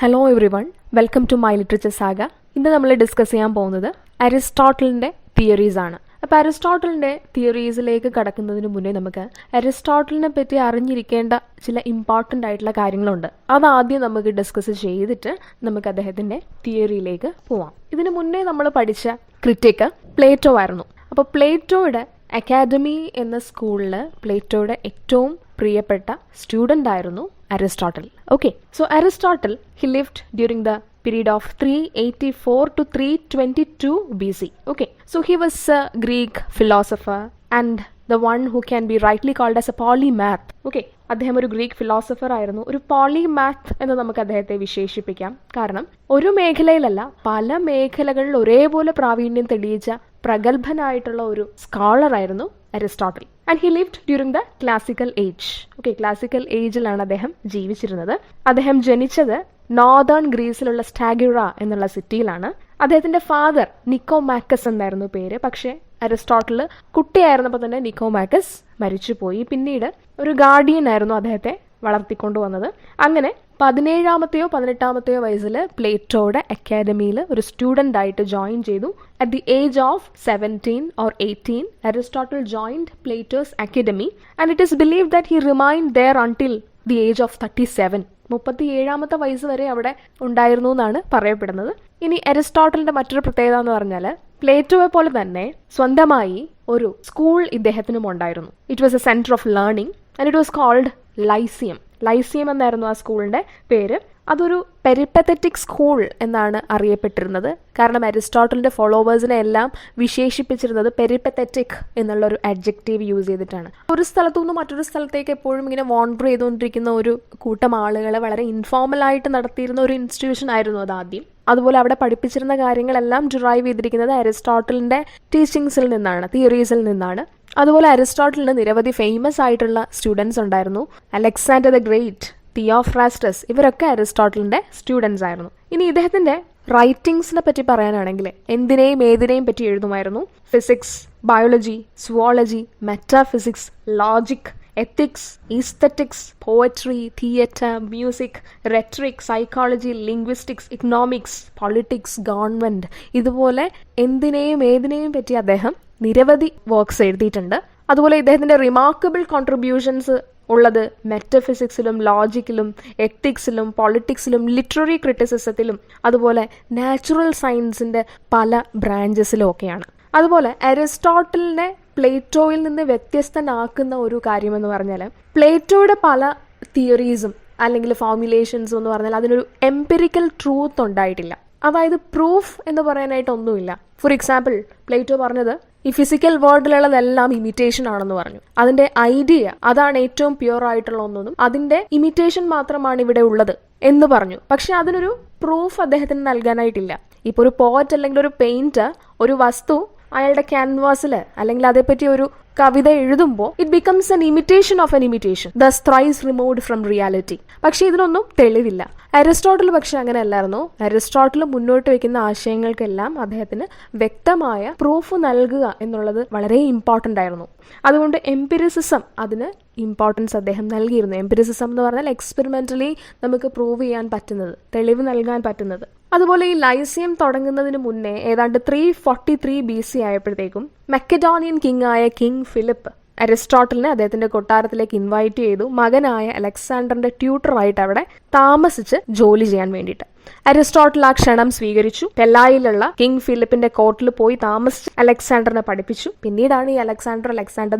Hello everyone, welcome to my literature saga. ഇന്ന് നമ്മൾ discuss ചെയ്യാൻ പോകുന്നത് അരിസ്റ്റോട്ടലിൻ്റെ തിയറീസ് ആണ്. അപ്പോൾ അരിസ്റ്റോട്ടലിൻ്റെ തിയറീസിലേക്ക് കടക്കുന്നതിന് മുന്നേ നമുക്ക് അരിസ്റ്റോട്ടലിനെ പറ്റി അറിഞ്ഞിരിക്കേണ്ട ചില ഇമ്പോർട്ടൻ്റ് ആയിട്ടുള്ള കാര്യങ്ങളുണ്ട്. അതാദ്യം നമുക്ക് ഡിസ്കസ് ചെയ്തിട്ട് നമുക്ക് അദ്ദേഹത്തിൻ്റെ തിയറിയിലേക്ക് പോവാം. ഇതിനു മുന്നേ നമ്മൾ പഠിച്ച ക്രിറ്റിക് പ്ലേറ്റോ ആയിരുന്നു. അപ്പോൾ പ്ലേറ്റോയുടെ അക്കാഡമി എന്ന സ്കൂളിൽ പ്ലേറ്റോയുടെ ഏറ്റവും പ്രിയപ്പെട്ട സ്റ്റുഡൻ്റ് ആയിരുന്നു Aristotle. Okay, so Aristotle, he lived during the period of 384 to 322 BC. Okay, so he was a Greek philosopher and the one who can be rightly called as a polymath. Okay, അദ്ദേഹം ഒരു Greek philosopher ആയിരുന്നു. ഒരു പോളിമാത്ത് എന്ന് നമുക്ക് അദ്ദേഹത്തെ വിശേഷിപ്പിക്കാം. കാരണം ഒരു മേഖലയിലല്ല, പല മേഖലകളിൽ ഒരേപോലെ പ്രാവീണ്യം തെളിയിച്ച പ്രഗത്ഭനായിട്ടുള്ള ഒരു സ്കോളർ ആയിരുന്നു Aristotle. And he lived during the classical age. Okay, classical ഏജിലാണ് അദ്ദേഹം ജീവിച്ചിരുന്നത്. അദ്ദേഹം ജനിച്ചത് നോർത്തേൺ ഗ്രീസിലുള്ള സ്റ്റാഗുറ എന്നുള്ള സിറ്റിയിലാണ്. അദ്ദേഹത്തിന്റെ ഫാദർ നിക്കോമാക്കസ് എന്നായിരുന്നു പേര്. പക്ഷേ അരിസ്റ്റോട്ടിൽ കുട്ടിയായിരുന്നപ്പോൾ തന്നെ നിക്കോമാക്കസ് മരിച്ചുപോയി. പിന്നീട് ഒരു ഗാർഡിയൻ ആയിരുന്നു അദ്ദേഹത്തെ വളർത്തിക്കൊണ്ടുവന്നത്. അങ്ങനെ 17-ാമത്തെയോ 18-ാമത്തെയോ വയസ്സിൽ പ്ലേറ്റോയുടെ അക്കാഡമിയിൽ ഒരു സ്റ്റുഡൻ്റ് ആയിട്ട് ജോയിൻ ചെയ്തു. At the age of 17 or 18 Aristotle joined Plato's academy and it is believed that he remained there until the age of 37. 37-ാമത്തെ വയസ്സ് വരെ അവിടെ ഉണ്ടായിരുന്നു എന്നാണ് പറയപ്പെടുന്നത്. ഇനി അരിസ്റ്റോട്ടലിന്റെ മറ്റൊരു പ്രത്യേകത എന്ന് പറഞ്ഞാൽ പ്ലേറ്റോയെ പോലെ തന്നെ സ്വന്തമായി ഒരു സ്കൂൾ ഇദ്ദേഹത്തിനും ഉണ്ടായിരുന്നു. It was a centre of learning and it was called Lyceum. Lyceum എന്നായിരുന്നു ആ സ്കൂളിന്റെ പേര്. അതൊരു പെരിപ്പത്തറ്റിക് സ്കൂൾ എന്നാണ് അറിയപ്പെട്ടിരുന്നത്. കാരണം അരിസ്റ്റോട്ടലിന്റെ ഫോളോവേഴ്സിനെ എല്ലാം വിശേഷിപ്പിച്ചിരുന്നത് പെരിപ്പത്തറ്റിക് എന്നുള്ള ഒരു അഡ്ജക്റ്റീവ് യൂസ് ചെയ്തിട്ടാണ്. ഒരു സ്ഥലത്തു നിന്ന് മറ്റൊരു സ്ഥലത്തേക്ക് എപ്പോഴും ഇങ്ങനെ വാണ്ടർ ചെയ്തുകൊണ്ടിരിക്കുന്ന ഒരു കൂട്ടം ആളുകളെ വളരെ ഇൻഫോർമലായിട്ട് നടത്തിയിരുന്ന ഒരു ഇൻസ്റ്റിറ്റ്യൂഷൻ ആയിരുന്നു അത് ആദ്യം. അതുപോലെ അവിടെ പഠിപ്പിച്ചിരുന്ന കാര്യങ്ങളെല്ലാം ഡിറൈവ് ചെയ്തിരിക്കുന്നത് അരിസ്റ്റോട്ടലിന്റെ ടീച്ചിങ്സിൽ നിന്നാണ്, തിയറീസിൽ നിന്നാണ്. അതുപോലെ അരിസ്റ്റോട്ടലിന് നിരവധി ഫേമസ് ആയിട്ടുള്ള സ്റ്റുഡൻസ് ഉണ്ടായിരുന്നു. അലക്സാണ്ടർ ദ ഗ്രേറ്റ്, തിയോഫ്രാസ്റ്റസ്, ഇവരൊക്കെ അരിസ്റ്റോട്ടലിന്റെ സ്റ്റുഡൻസ് ആയിരുന്നു. ഇനി ഇദ്ദേഹത്തിന്റെ റൈറ്റിംഗ്സിനെ പറ്റി പറയാനാണെങ്കിൽ എന്തിനേയും ഏതിനേയും പറ്റി എഴുതുമായിരുന്നു. Physics, biology, zoology, metaphysics, logic, ethics, aesthetics, poetry, theatre, music, rhetoric, psychology, linguistics, economics, politics, government, ഇതുപോലെ എന്തിനേയും ഏതിനേയും പറ്റി അദ്ദേഹം നിരവധി വർക്ക്സ് എഴുതിയിട്ടുണ്ട്. അതുപോലെ ഇദ്ദേഹത്തിന്റെ റിമാർക്കബിൾ കോൺട്രിബ്യൂഷൻസ് ഉള്ളത് മെറ്റഫിസിക്സിലും ലോജിക്കിലും എത്തിക്സിലും പൊളിറ്റിക്സിലും ലിറ്റററി ക്രിറ്റിസിസത്തിലും അതുപോലെ നാച്ചുറൽ സയൻസിന്റെ പല ബ്രാഞ്ചസിലും ഒക്കെയാണ്. അതുപോലെ അരിസ്റ്റോട്ടലിനെ പ്ലേറ്റോയിൽ നിന്ന് വ്യത്യസ്തനാക്കുന്ന ഒരു കാര്യമെന്ന് പറഞ്ഞാൽ പ്ലേറ്റോയുടെ പല തിയറീസും അല്ലെങ്കിൽ ഫോർമുലേഷൻസും എന്ന് പറഞ്ഞാൽ അതിനൊരു എംപിരിക്കൽ ട്രൂത്ത് ഉണ്ടായിട്ടില്ല. അതായത് പ്രൂഫ് എന്ന് പറയാനായിട്ട് ഒന്നുമില്ല. ഫോർ എക്സാമ്പിൾ, പ്ലേറ്റോ പറഞ്ഞത് ഈ ഫിസിക്കൽ വേൾഡിലുള്ളതെല്ലാം ഇമിറ്റേഷൻ ആണെന്ന് പറഞ്ഞു. അതിന്റെ ഐഡിയ അതാണ് ഏറ്റവും പ്യുവർ ആയിട്ടുള്ള ഒന്നും, അതിന്റെ ഇമിറ്റേഷൻ മാത്രമാണ് ഇവിടെ ഉള്ളത് എന്ന് പറഞ്ഞു. പക്ഷെ അതിനൊരു പ്രൂഫ് അദ്ദേഹത്തിന് നൽകാനായിട്ടില്ല. ഇപ്പൊ ഒരു പോയറ്റ് അല്ലെങ്കിൽ ഒരു പെയിന്റർ ഒരു വസ്തു അയാളുടെ ക്യാൻവാസിൽ അല്ലെങ്കിൽ അതേപ്പറ്റി ഒരു കവിത എഴുതുമ്പോൾ it becomes an imitation of an imitation, thus thrice removed from reality. പക്ഷെ ഇതിനൊന്നും തെളിവില്ല. അരിസ്റ്റോട്ടിൽ പക്ഷെ അങ്ങനെ അല്ലായിരുന്നു. അരിസ്റ്റോട്ടിൽ മുന്നോട്ട് വയ്ക്കുന്ന ആശയങ്ങൾക്കെല്ലാം അദ്ദേഹത്തിന് വ്യക്തമായ പ്രൂഫ് നൽകുക എന്നുള്ളത് വളരെ ഇമ്പോർട്ടൻ്റ് ആയിരുന്നു. അതുകൊണ്ട് എംപിരിസിസം അതിന് ഇമ്പോർട്ടൻസ് അദ്ദേഹം നൽകിയിരുന്നു. എംപിരിസിസം എന്ന് പറഞ്ഞാൽ എക്സ്പെരിമെന്റലി നമുക്ക് പ്രൂവ് ചെയ്യാൻ പറ്റുന്നത്, തെളിവ് നൽകാൻ പറ്റുന്നത്. അതുപോലെ ഈ ലൈസിയം തുടങ്ങുന്നതിന് മുന്നേ ഏതാണ്ട് 343 BC ആയപ്പോഴത്തേക്കും മക്കഡോണിയൻ കിങ് ആയ കിങ് ഫിലിപ്പ് അരിസ്റ്റോട്ടലിനെ അദ്ദേഹത്തിന്റെ കൊട്ടാരത്തിലേക്ക് ഇൻവൈറ്റ് ചെയ്തു, മകനായ അലക്സാണ്ടറിന്റെ ട്യൂട്ടറായിട്ട് അവിടെ താമസിച്ച് ജോലി ചെയ്യാൻ വേണ്ടിയിട്ട്. അരിസ്റ്റോട്ടിൽ ആ ക്ഷണം സ്വീകരിച്ചു. പെല്ലായിലുള്ള കിങ് ഫിലിപ്പിന്റെ കോർട്ടിൽ പോയി താമസിച്ച് അലക്സാണ്ടറിനെ പഠിപ്പിച്ചു. പിന്നീടാണ് ഈ അലക്സാണ്ടർ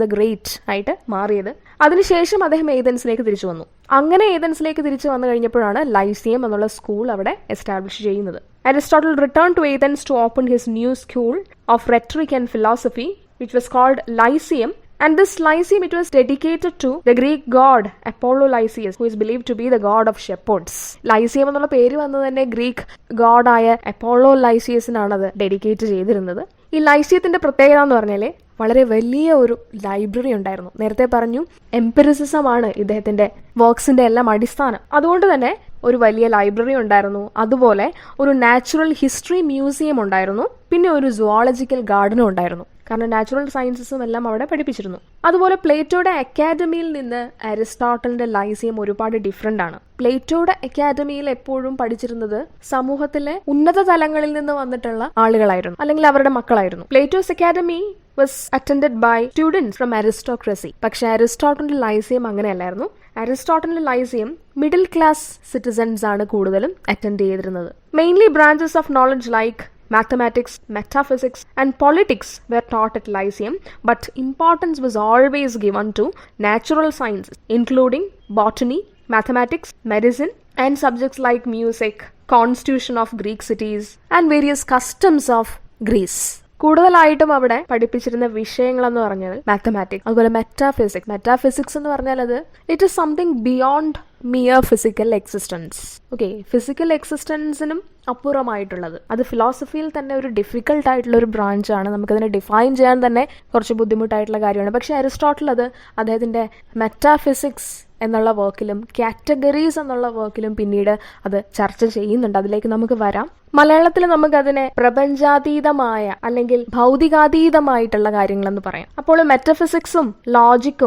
ദ ഗ്രേറ്റ് ആയിട്ട് മാറിയത്. അതിനുശേഷം അദ്ദേഹം ഏതൻസിലേക്ക് തിരിച്ചു വന്നു. അങ്ങനെ ഏതൻസിലേക്ക് തിരിച്ചു വന്നു കഴിഞ്ഞപ്പോഴാണ് ലൈസിയം എന്നുള്ള സ്കൂൾ അവിടെ എസ്റ്റാബ്ലിഷ് ചെയ്യുന്നത്. Aristotle return to Athens to open his new school of rhetoric and philosophy which was called Lyceum. And this Lyceum, it was dedicated to the Greek god Apollo Lysius, who is believed to be the god of shepherds. Lyceum എന്നുള്ള പേര് വന്നത് തന്നെ Greek ഗോഡായ Apollo ലൈസിയസിനാണ് അത് dedicate ചെയ്തിരുന്നത്. ഈ ലൈസിയത്തിന്റെ പ്രത്യേകത എന്ന് പറഞ്ഞാൽ വളരെ വലിയ ഒരു ലൈബ്രറി ഉണ്ടായിരുന്നു. നേരത്തെ പറഞ്ഞു എംപിരിസിസം ആണ് ഇദ്ദേഹത്തിന്റെ വർക്ക്സിന്റെ എല്ലാം അടിസ്ഥാനം. അതുകൊണ്ട് തന്നെ ഒരു വലിയ ലൈബ്രറി ഉണ്ടായിരുന്നു. അതുപോലെ ഒരു നാച്ചുറൽ ഹിസ്റ്ററി മ്യൂസിയം ഉണ്ടായിരുന്നു. പിന്നെ ഒരു സുവോളജിക്കൽ ഗാർഡനും ഉണ്ടായിരുന്നു. കാരണം നാച്ചുറൽ സയൻസസും എല്ലാം അവിടെ പഠിപ്പിച്ചിരുന്നു. അതുപോലെ പ്ലേറ്റോയുടെ അക്കാഡമിയിൽ നിന്ന് അരിസ്റ്റോട്ടലിന്റെ ലൈസിയം ഒരുപാട് ഡിഫറെന്റ് ആണ്. പ്ലേറ്റോയുടെ അക്കാഡമിയിൽ എപ്പോഴും പഠിച്ചിരുന്നത് സമൂഹത്തിലെ ഉന്നത തലങ്ങളിൽ നിന്ന് വന്നിട്ടുള്ള ആളുകളായിരുന്നു, അല്ലെങ്കിൽ അവരുടെ മക്കളായിരുന്നു. Plato's academy was attended by students from aristocracy. പക്ഷെ അരിസ്റ്റോട്ടലിന്റെ ലൈസിയം അങ്ങനെയല്ലായിരുന്നു. അരിസ്റ്റോട്ടലിന്റെ ലൈസിയം മിഡിൽ ക്ലാസ് സിറ്റിസൺസ് ആണ് കൂടുതലും അറ്റൻഡ് ചെയ്തിരുന്നത്. Mainly branches of knowledge like mathematics, metaphysics and politics were taught at Lyceum, but importance was always given to natural sciences, including botany, mathematics, medicine, and subjects like music, constitution of Greek cities, and various customs of Greece. കൂടുതലായിട്ടും അവിടെ പഠിപ്പിച്ചിരുന്ന വിഷയങ്ങളെന്ന് പറഞ്ഞാൽ mathematics, അതുപോലെ metaphysics. Metaphysics എന്ന് പറഞ്ഞാൽ അത് it is something beyond mere physical existence. Okay, physical എക്സിസ്റ്റൻസിനും അപ്പുറമായിട്ടുള്ളത്. അത് ഫിലോസഫിയിൽ തന്നെ ഒരു ഡിഫിക്കൽട്ട് ആയിട്ടുള്ള ഒരു ബ്രാഞ്ചാണ്. നമുക്കതിനെ ഡിഫൈൻ ചെയ്യാൻ തന്നെ കുറച്ച് ബുദ്ധിമുട്ടായിട്ടുള്ള കാര്യമാണ്. പക്ഷേ അരിസ്റ്റോട്ടിൽ അത് അദ്ദേഹത്തിൻ്റെ മെറ്റാഫിസിക്സ് എന്നുള്ള വർക്കിലും കാറ്റഗറീസ് എന്നുള്ള വർക്കിലും പിന്നീട് അത് ചർച്ച ചെയ്യുന്നുണ്ട്. അതിലേക്ക് നമുക്ക് വരാം. മലയാളത്തിൽ നമുക്കതിനെ പ്രപഞ്ചാതീതമായ അല്ലെങ്കിൽ ഭൗതികാതീതമായിട്ടുള്ള കാര്യങ്ങളെന്ന് പറയാം. അപ്പോൾ മെറ്റഫിസിക്സും ലോജിക്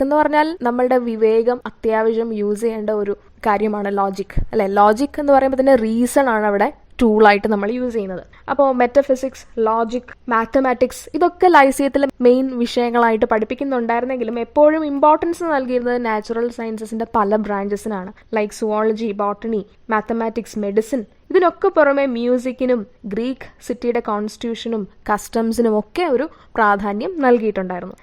എന്ന് പറഞ്ഞാൽ നമ്മളുടെ വിവേകം അത്യാവശ്യം യൂസ് ചെയ്യേണ്ട ഒരു കാര്യമാണ് ലോജിക്, അല്ലെ? ലോജിക് എന്ന് പറയുമ്പോൾ തന്നെ റീസൺ ആണ് അവിടെ ടൂളായിട്ട് നമ്മൾ യൂസ് ചെയ്യുന്നത്. അപ്പോൾ മെറ്റഫിസിക്സ്, ലോജിക്, മാത്തമാറ്റിക്സ് ഇതൊക്കെ ലൈസിയത്തിൽ മെയിൻ വിഷയങ്ങളായിട്ട് പഠിപ്പിക്കുന്നുണ്ടായിരുന്നെങ്കിലും എപ്പോഴും ഇമ്പോർട്ടൻസ് നൽകിയിരുന്നത് നാച്ചുറൽ സയൻസസിന്റെ പല ബ്രാഞ്ചസിനാണ്. Like zoology, botany, mathematics, medicine. ഇതിനൊക്കെ പുറമെ മ്യൂസിക്കിനും ഗ്രീക്ക് സിറ്റിയുടെ കോൺസ്റ്റിറ്റ്യൂഷനും കസ്റ്റംസിനും ഒക്കെ ഒരു പ്രാധാന്യം നൽകിയിട്ടുണ്ടായിരുന്നു.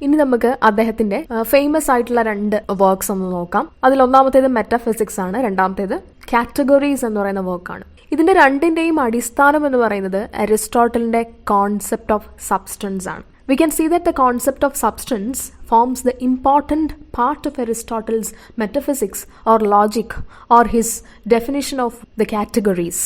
ഇനി നമുക്ക് അദ്ദേഹത്തിന്റെ ഫേമസ് ആയിട്ടുള്ള 2 വർക്ക്സ് ഒന്ന് നോക്കാം. അതിൽ ഒന്നാമത്തേത് മെറ്റാഫിസിക്സ് ആണ്, രണ്ടാമത്തേത് കാറ്റഗറീസ് എന്ന് പറയുന്ന വർക്കാണ്. ഇതിന്റെ രണ്ടിന്റെയും അടിസ്ഥാനം എന്ന് പറയുന്നത് അരിസ്റ്റോട്ടലിന്റെ കോൺസെപ്റ്റ് ഓഫ് സബ്സ്റ്റൻസ് ആണ്. We can see that the concept of substance forms the important part of Aristotle's metaphysics or logic or his definition of the categories.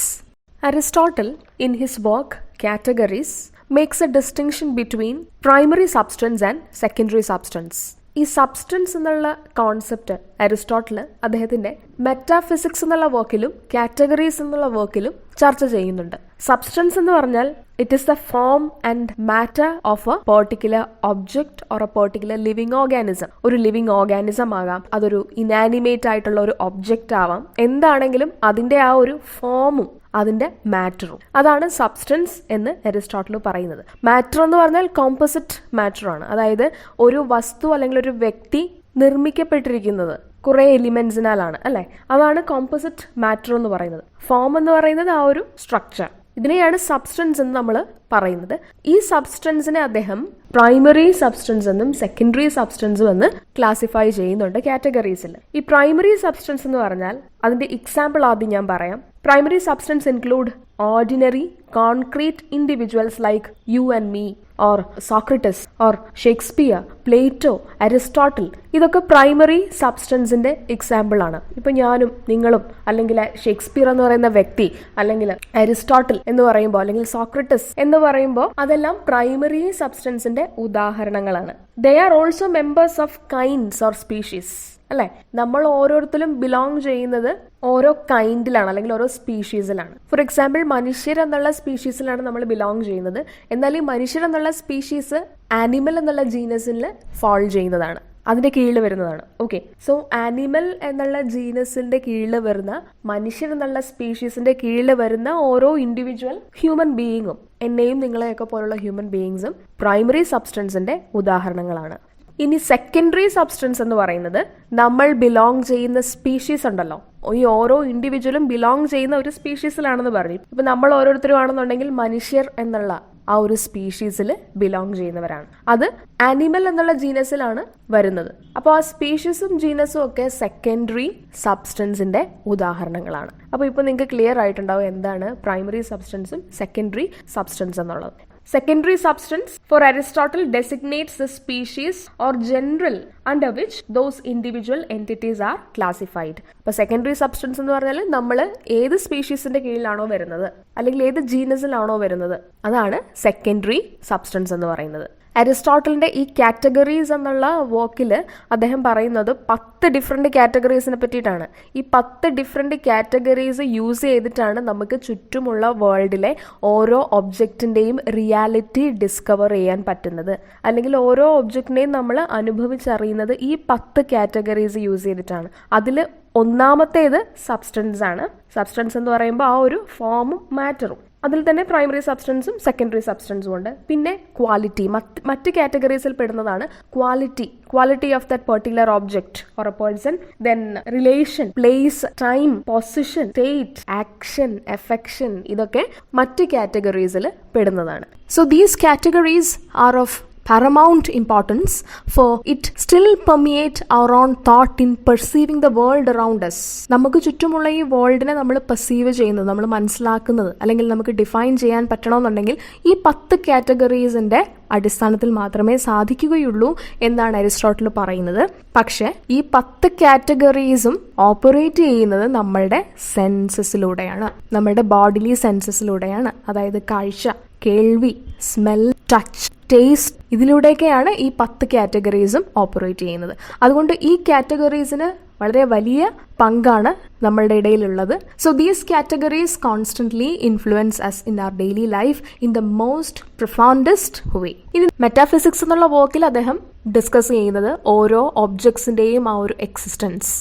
Aristotle, in his work Categories, makes a distinction between primary substance and secondary substance. ഈ substance എന്നുള്ള concept Aristotle അദ്ദേഹത്തിന്റെ metaphysics എന്നുള്ള വർക്കിലും categories എന്നുള്ള വർക്കിലും ചർച്ച ചെയ്യുന്നുണ്ട്. Substance എന്ന് പറഞ്ഞാൽ it is the form and matter of A particular object or A particular living organism. ഒരു ലിവിങ് ഓർഗാനിസം ആകാം, അതൊരു ഇനാനിമേറ്റ് ആയിട്ടുള്ള ഒരു ഒബ്ജക്റ്റ് ആവാം. എന്താണെങ്കിലും അതിന്റെ ആ ഒരു ഫോമും അതിന്റെ മാറ്ററും, അതാണ് സബ്സ്റ്റൻസ് എന്ന് അരിസ്റ്റോട്ടിൽ പറയുന്നത്. മാറ്റർ എന്ന് പറഞ്ഞാൽ കോമ്പോസിറ്റ് മാറ്റർ ആണ്. അതായത് ഒരു വസ്തു അല്ലെങ്കിൽ ഒരു വ്യക്തി നിർമ്മിക്കപ്പെട്ടിരിക്കുന്നത് കുറെ എലിമെന്റ്സിനാലാണ്, അല്ലെ? അതാണ് കോമ്പോസിറ്റ് മാറ്റർ എന്ന് പറയുന്നത്. ഫോം എന്ന് പറയുന്നത് ആ ഒരു സ്ട്രക്ചർ. ഇതിനെയാണ് സബ്സ്റ്റൻസ് എന്ന് നമ്മൾ പറയുന്നത്. ഈ സബ്സ്റ്റൻസിനെ അദ്ദേഹം പ്രൈമറി സബ്സ്റ്റൻസ് എന്നും സെക്കൻഡറി സബ്സ്റ്റൻസും എന്ന് ക്ലാസിഫൈ ചെയ്യുന്നുണ്ട് കാറ്റഗറീസിൽ. ഈ പ്രൈമറി സബ്സ്റ്റൻസ് എന്ന് പറഞ്ഞാൽ അതിന്റെ എക്സാമ്പിൾ ആദ്യം ഞാൻ പറയാം. Primary substance include ordinary, concrete individuals like you and me, or Socrates, or Shakespeare, Plato, Aristotle. ഇതൊക്കെ പ്രൈമറി സബ്സ്റ്റൻസിന്റെ എക്സാമ്പിൾ ആണ്. ഇപ്പൊ ഞാനും നിങ്ങളും, അല്ലെങ്കിൽ ഷേക്സ്പിയർ എന്ന് പറയുന്ന വ്യക്തി, അല്ലെങ്കിൽ അരിസ്റ്റോട്ടിൽ എന്ന് പറയുമ്പോൾ, അല്ലെങ്കിൽ സോക്രട്ടസ് എന്ന് പറയുമ്പോൾ അതെല്ലാം പ്രൈമറി സബ്സ്റ്റൻസിന്റെ ഉദാഹരണങ്ങളാണ്. They are also members of kinds or species. അല്ലെ? നമ്മൾ ഓരോരുത്തരും ബിലോങ് ചെയ്യുന്നത് ഓരോ കൈൻഡിലാണ്, അല്ലെങ്കിൽ ഓരോ സ്പീഷീസിലാണ്. ഫോർ എക്സാമ്പിൾ, മനുഷ്യർ എന്നുള്ള സ്പീഷീസിലാണ് നമ്മൾ ബിലോങ് ചെയ്യുന്നത്. എന്നാൽ ഈ മനുഷ്യർ എന്നുള്ള സ്പീഷീസ് ആനിമൽ എന്നുള്ള ജീനസിൽ ഫോൾ ചെയ്യുന്നതാണ്, അതിന്റെ കീഴിൽ വരുന്നതാണ്. ഓക്കെ, സോ ആനിമൽ എന്നുള്ള ജീനസിന്റെ കീഴിൽ വരുന്ന, മനുഷ്യർ എന്നുള്ള സ്പീഷീസിന്റെ കീഴിൽ വരുന്ന ഓരോ ഇൻഡിവിജ്വൽ ഹ്യൂമൻ ബീയിങ്ങും, എന്നെയും നിങ്ങളെയൊക്കെ പോലുള്ള ഹ്യൂമൻ ബീയിങ്സും പ്രൈമറി സബ്സ്റ്റൻസിന്റെ ഉദാഹരണങ്ങളാണ്. ഇനി സെക്കൻഡറി സബ്സ്റ്റൻസ് എന്ന് പറയുന്നത് നമ്മൾ ബിലോങ് ചെയ്യുന്ന സ്പീഷീസ് ഉണ്ടല്ലോ, ഈ ഓരോ ഇൻഡിവിജ്വലും ബിലോങ് ചെയ്യുന്ന ഒരു സ്പീഷീസിലാണെന്ന് പറയും. ഇപ്പൊ നമ്മൾ ഓരോരുത്തരും ആണെന്നുണ്ടെങ്കിൽ മനുഷ്യർ എന്നുള്ള ആ ഒരു സ്പീഷീസിൽ ബിലോങ് ചെയ്യുന്നവരാണ്. അത് ആനിമൽ എന്നുള്ള ജീനസിലാണ് വരുന്നത്. അപ്പോൾ ആ സ്പീഷീസും ജീനസും ഒക്കെ സെക്കൻഡറി സബ്സ്റ്റൻസിന്റെ ഉദാഹരണങ്ങളാണ്. അപ്പോൾ ഇപ്പോൾ നിങ്ങൾക്ക് ക്ലിയർ ആയിട്ടുണ്ടാവും എന്താണ് പ്രൈമറി സബ്സ്റ്റൻസും സെക്കൻഡറി സബ്സ്റ്റൻസ് എന്നുള്ളത്. Secondary substance for Aristotle designates the species or general under which those individual entities are classified. അപ്പോൾ സെക്കൻഡറി സബ്സ്റ്റൻസ് എന്ന് പറഞ്ഞാൽ നമ്മൾ ഏത് സ്പീഷീസിന്റെ കീഴിലാണോ വരുന്നത്, അല്ലെങ്കിൽ ഏത് ജീനസിലാണോ വരുന്നത്, അതാണ് സെക്കൻഡറി സബ്സ്റ്റൻസ് എന്ന് പറയുന്നത്. അരിസ്റ്റോട്ടലിൻ്റെ ഈ കാറ്റഗറീസ് എന്നുള്ള വർക്കിൽ അദ്ദേഹം പറയുന്നത് 10 ഡിഫറെൻറ്റ് കാറ്റഗറീസിനെ പറ്റിയിട്ടാണ്. ഈ 10 ഡിഫറെൻറ്റ് കാറ്റഗറീസ് യൂസ് ചെയ്തിട്ടാണ് നമുക്ക് ചുറ്റുമുള്ള വേൾഡിലെ ഓരോ ഒബ്ജക്റ്റിൻ്റെയും റിയാലിറ്റി ഡിസ്കവർ ചെയ്യാൻ പറ്റുന്നത്, അല്ലെങ്കിൽ ഓരോ ഒബ്ജക്റ്റിനെയും നമ്മൾ അനുഭവിച്ചറിയുന്നത് ഈ 10 കാറ്റഗറീസ് യൂസ് ചെയ്തിട്ടാണ്. അതിൽ ഒന്നാമത്തേത് സബ്സ്റ്റൻസ് ആണ്. സബ്സ്റ്റൻസ് എന്ന് പറയുമ്പോൾ ആ ഒരു ഫോമും മാറ്ററും, അതിൽ തന്നെ പ്രൈമറി സബ്സ്റ്റൻസും സെക്കൻഡറി സബ്സ്റ്റൻസും ഉണ്ട്. പിന്നെ ക്വാളിറ്റി, മറ്റ് കാറ്റഗറീസിൽ പെടുന്നതാണ് quality of that particular object or a person, then relation, place, time, position, state, action, affection, ഇതൊക്കെ മറ്റ് കാറ്റഗറീസിൽ പെടുന്നതാണ്. So these categories are of paramount importance, for it still permeate our own thought in perceiving the world around us. നമുക്ക് ചുറ്റുമുള്ള ഈ വേൾഡിനെ നമ്മൾ perceive ചെയ്യുന്നത്, നമ്മൾ മനസ്സിലാക്കുന്നത്, അല്ലെങ്കിൽ നമുക്ക് ഡിഫൈൻ ചെയ്യാൻ പറ്റണമെന്നുണ്ടെങ്കിൽ ഈ 10 കാറ്റഗറീസിന്റെ അടിസ്ഥാനത്തിൽ മാത്രമേ സാധിക്കുകയുള്ളൂ എന്നാണ് അരിസ്റ്റോട്ടിൽ പറയുന്നത്. പക്ഷെ ഈ 10 കാറ്റഗറീസും ഓപ്പറേറ്റ് ചെയ്യുന്നത് നമ്മളുടെ സെൻസസിലൂടെയാണ്, നമ്മുടെ ബോഡിലി സെൻസസിലൂടെയാണ്. അതായത് കാഴ്ച, കേൾവി, സ്മെൽ, ടച്ച്, ടേസ്റ്റ്, ഇതിലൂടെയൊക്കെയാണ് ഈ 10 കാറ്റഗറീസും ഓപ്പറേറ്റ് ചെയ്യുന്നത്. അതുകൊണ്ട് ഈ കാറ്റഗറീസിന് വളരെ വലിയ പങ്കാണ് നമ്മളുടെ ഇടയിലുള്ളത്. So these categories constantly influence us in our daily life in the most profoundest way. ഇനി മെറ്റാഫിസിക്സ് എന്നുള്ള വർക്കിൽ അദ്ദേഹം ഡിസ്കസ് ചെയ്യുന്നത് ഓരോ ഒബ്ജക്ട്സിന്റെയും ആ ഒരു എക്സിസ്റ്റൻസ്.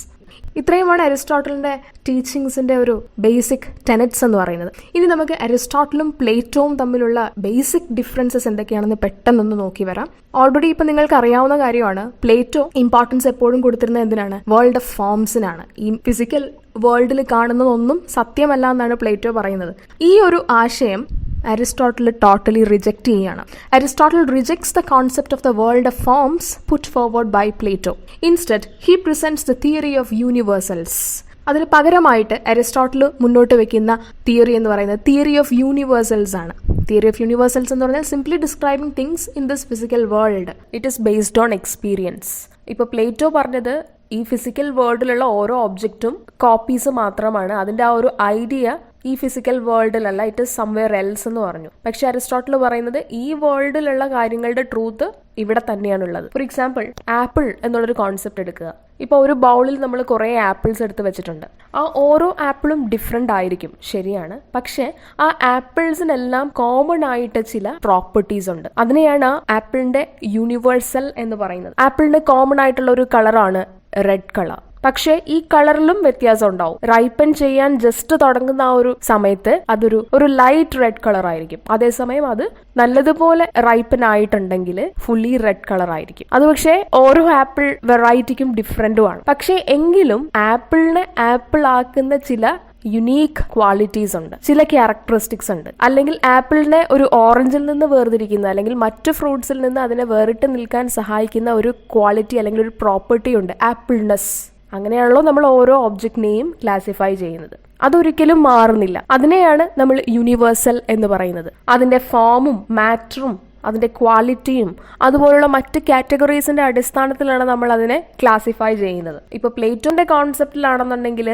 ഇത്രയുമാണ് അരിസ്റ്റോട്ടലിന്റെ ടീച്ചിങ്സിന്റെ ഒരു ബേസിക് ടെനറ്റ്സ് എന്ന് പറയുന്നത്. ഇനി നമുക്ക് അരിസ്റ്റോട്ടലും പ്ലേറ്റോവും തമ്മിലുള്ള ബേസിക് ഡിഫറൻസസ് എന്തൊക്കെയാണെന്ന് പെട്ടെന്നൊന്ന് നോക്കി വരാം. ഓൾറെഡി ഇപ്പൊ നിങ്ങൾക്ക് അറിയാവുന്ന കാര്യമാണ്, പ്ലേറ്റോ ഇമ്പോർട്ടൻസ് എപ്പോഴും കൊടുത്തിരുന്നത് എന്തിനാണ്? വേൾഡ് ഓഫ് ഫോംസിനാണ്. ഈ ഫിസിക്കൽ വേൾഡിൽ കാണുന്നതൊന്നും സത്യമല്ല എന്നാണ് പ്ലേറ്റോ പറയുന്നത്. ഈ ഒരു ആശയം അരിസ്റ്റോട്ടിൽ ടോട്ടലി റിജക്റ്റ് ചെയ്യുകയാണ്. Aristotle rejects the concept of the world of forms put forward by Plato. Instead he presents the theory of universals. അതിന് പകരമായിട്ട് അരിസ്റ്റോട്ടിൽ മുന്നോട്ട് വെക്കുന്ന തിയറി എന്ന് പറയുന്നത് തിയറി ഓഫ് യൂണിവേഴ്സൽസ് ആണ്. തിയറി ഓഫ് യൂണിവേഴ്സൽസ് എന്ന് പറഞ്ഞാൽ simply describing things in this physical world. It is based on experience. ഇപ്പോൾ പ്ലേറ്റോ പറഞ്ഞത് ഈ ഫിസിക്കൽ വേൾഡിലുള്ള ഓരോ ഒബ്ജക്റ്റും കോപ്പീസ് മാത്രമാണ്, അതിൻ്റെ ആ ഒരു ഐഡിയ ഈ ഫിസിക്കൽ വേൾഡിലല്ല, ഇറ്റ് ഇസ് സംവെയർ എൽസ് എന്ന് പറഞ്ഞു. പക്ഷെ അരിസ്റ്റോട്ടിൽ പറയുന്നത് ഈ വേൾഡിലുള്ള കാര്യങ്ങളുടെ ട്രൂത്ത് ഇവിടെ തന്നെയാണുള്ളത്. ഫോർ എക്സാമ്പിൾ, ആപ്പിൾ എന്നുള്ളൊരു കോൺസെപ്റ്റ് എടുക്കുക. ഇപ്പോൾ ഒരു ബൗളിൽ നമ്മൾ കുറേ ആപ്പിൾസ് എടുത്ത് വെച്ചിട്ടുണ്ട്. ആ ഓരോ ആപ്പിളും ഡിഫറെൻ്റ് ആയിരിക്കും, ശരിയാണ്. പക്ഷെ ആ ആപ്പിൾസിനെല്ലാം കോമൺ ആയിട്ട് ചില പ്രോപ്പർട്ടീസ് ഉണ്ട്. അതിനെയാണ് ആപ്പിളിന്റെ യൂണിവേഴ്സൽ എന്ന് പറയുന്നത്. ആപ്പിളിന് കോമൺ ആയിട്ടുള്ള ഒരു കളറാണ് റെഡ് കളർ. പക്ഷേ ഈ കളറിലും വ്യത്യാസം ഉണ്ടാവും. റൈപ്പൻ ചെയ്യാൻ ജസ്റ്റ് തുടങ്ങുന്ന ആ ഒരു സമയത്ത് അതൊരു ലൈറ്റ് റെഡ് കളർ ആയിരിക്കും. അതേസമയം അത് നല്ലതുപോലെ റൈപ്പൻ ആയിട്ടുണ്ടെങ്കിൽ ഫുള്ളി റെഡ് കളർ ആയിരിക്കും. അത് പക്ഷേ ഓരോ ആപ്പിൾ വെറൈറ്റിക്കും ഡിഫറെന്റുമാണ്. പക്ഷേ എങ്കിലും ആപ്പിളിനെ ആപ്പിൾ ആക്കുന്ന ചില യുണീക്ക് ക്വാളിറ്റീസ് ഉണ്ട്, ചില ക്യാരക്ടറിസ്റ്റിക്സ് ഉണ്ട്. അല്ലെങ്കിൽ ആപ്പിളിനെ ഒരു ഓറഞ്ചിൽ നിന്ന് വേർതിരിക്കുന്ന, അല്ലെങ്കിൽ മറ്റു ഫ്രൂട്ട്സിൽ നിന്ന് അതിനെ വേറിട്ട് നിൽക്കാൻ സഹായിക്കുന്ന ഒരു ക്വാളിറ്റി അല്ലെങ്കിൽ ഒരു പ്രോപ്പർട്ടി ഉണ്ട്, ആപ്പിൾനെസ്. അങ്ങനെയാണല്ലോ നമ്മൾ ഓരോ ഒബ്ജക്റ്റിനെയും ക്ലാസിഫൈ ചെയ്യുന്നത്. അതൊരിക്കലും മാറുന്നില്ല. അതിനെയാണ് നമ്മൾ യൂണിവേഴ്സൽ എന്ന് പറയുന്നത്. അതിന്റെ ഫോമും മാറ്ററും അതിന്റെ ക്വാളിറ്റിയും അതുപോലുള്ള മറ്റ് കാറ്റഗറീസിന്റെ അടിസ്ഥാനത്തിലാണ് നമ്മൾ അതിനെ ക്ലാസിഫൈ ചെയ്യുന്നത്. ഇപ്പൊ പ്ലേറ്റോന്റെ കോൺസെപ്റ്റിലാണെന്നുണ്ടെങ്കിൽ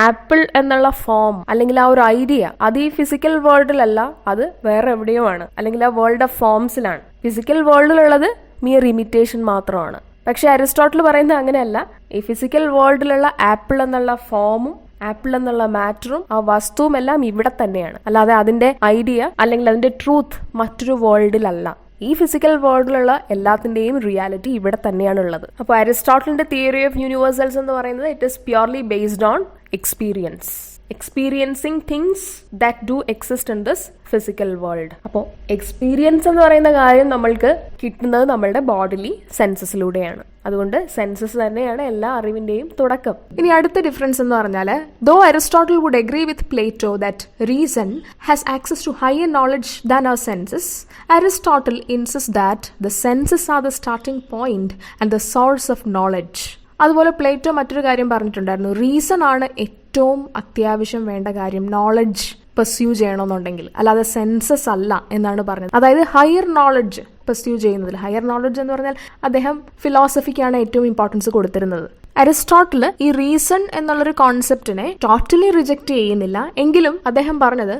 ആപ്പിൾ എന്നുള്ള ഫോം അല്ലെങ്കിൽ ആ ഒരു ഐഡിയ അത് ഈ ഫിസിക്കൽ വേൾഡിലല്ല, അത് വേറെ എവിടെയോ ആണ്, അല്ലെങ്കിൽ ആ വേൾഡ് ഓഫ് ഫോംസിലാണ്. ഫിസിക്കൽ വേൾഡിലുള്ളത് മിയർ ഇമിറ്റേഷൻ മാത്രമാണ്. പക്ഷെ അരിസ്റ്റോട്ടിൽ പറയുന്നത് അങ്ങനെയല്ല. ഈ ഫിസിക്കൽ വേൾഡിലുള്ള ആപ്പിൾ എന്നുള്ള ഫോമും ആപ്പിൾ എന്നുള്ള മാറ്ററും ആ വസ്തുവും എല്ലാം ഇവിടെ തന്നെയാണ്, അല്ലാതെ അതിന്റെ ഐഡിയ അല്ലെങ്കിൽ അതിന്റെ ട്രൂത്ത് മറ്റൊരു വേൾഡിലല്ല. ഈ ഫിസിക്കൽ വേൾഡിലുള്ള എല്ലാത്തിന്റെയും റിയാലിറ്റി ഇവിടെ തന്നെയാണുള്ളത്. അപ്പോൾ അരിസ്റ്റോട്ടലിന്റെ തിയറി ഓഫ് യൂണിവേഴ്സൽസ് എന്ന് പറയുന്നത് it is purely based on experience, experiencing things that do exist in this physical world. അപ്പോൾ എക്സ്പീരിയൻസ് എന്ന് പറയുന്ന കാര്യം നമ്മൾക്ക് കിട്ടുന്നത് നമ്മളുടെ ബോഡിലി സെൻസസിലൂടെയാണ്. അതുകൊണ്ട് സെൻസസ് തന്നെയാണ് എല്ലാ അറിവിന്റെയും തുടക്കം. ഇനി അടുത്ത ഡിഫറൻസ് എന്ന് പറഞ്ഞാൽ, though Aristotle would agree with Plato that reason has access to higher knowledge than our senses, Aristotle insist that the senses are the starting point and the source of knowledge. അതുപോലെ Plato മറ്റൊരു കാര്യം പറഞ്ഞിട്ടുണ്ടായിരുന്നു, reason ആണ് ഏറ്റവും അത്യാവശ്യം വേണ്ട കാര്യം knowledge pursue ചെയ്യണമെന്നുണ്ടെങ്കിൽ, അല്ലാതെ സെൻസസ് അല്ല എന്നാണ് പറഞ്ഞത്. അതായത് ഹയർ നോളജ് പെർസ്യൂ ചെയ്യുന്നതിൽ, ഹയർ നോളജ് എന്ന് പറഞ്ഞാൽ അദ്ദേഹം ഫിലോസഫിക്കാണ് ഏറ്റവും ഇമ്പോർട്ടൻസ് കൊടുത്തിരുന്നത്. അരിസ്റ്റോട്ടിൽ ഈ റീസൺ എന്നുള്ളൊരു കോൺസെപ്റ്റിനെ ടോട്ടലി റിജക്റ്റ് ചെയ്യുന്നില്ല. എങ്കിലും അദ്ദേഹം പറഞ്ഞത്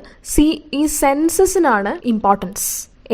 ഈ സെൻസസിനാണ് ഇമ്പോർട്ടൻസ്.